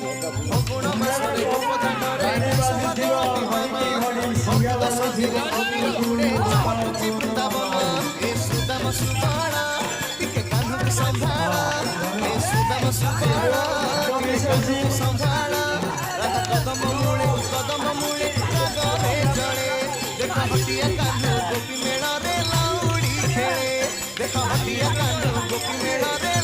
ଗୁଣ ମାସରେ ଗୋପଦାନରେ ଭକ୍ତ ସନ୍ଧିରେ ଗୁଡ଼େ ଚାହୁଁଛି ବୃନ୍ଦାବନ ଏ ସୁଦାମ ସୁବଳ ଟିକେ କାହ୍ନୁକୁ ସମ୍ଭାଳ ଏ ସୁଦାମ ସୁବଳ ଟିକେ କାହ୍ନୁକୁ ସମ୍ଭାଳ ରାଧା କଦମ ମୂଳେ ରାଗରେ ଜଳେ ଦେଖ ହଟିଆ କାହ୍ନୁ ଗୋପୀ ମେଳରେ ଲାଉଡ଼ି ଖେଳେ ଦେଖ ହଟିଆ କାହ୍ନୁ ଗୋପୀ ମେଳରେ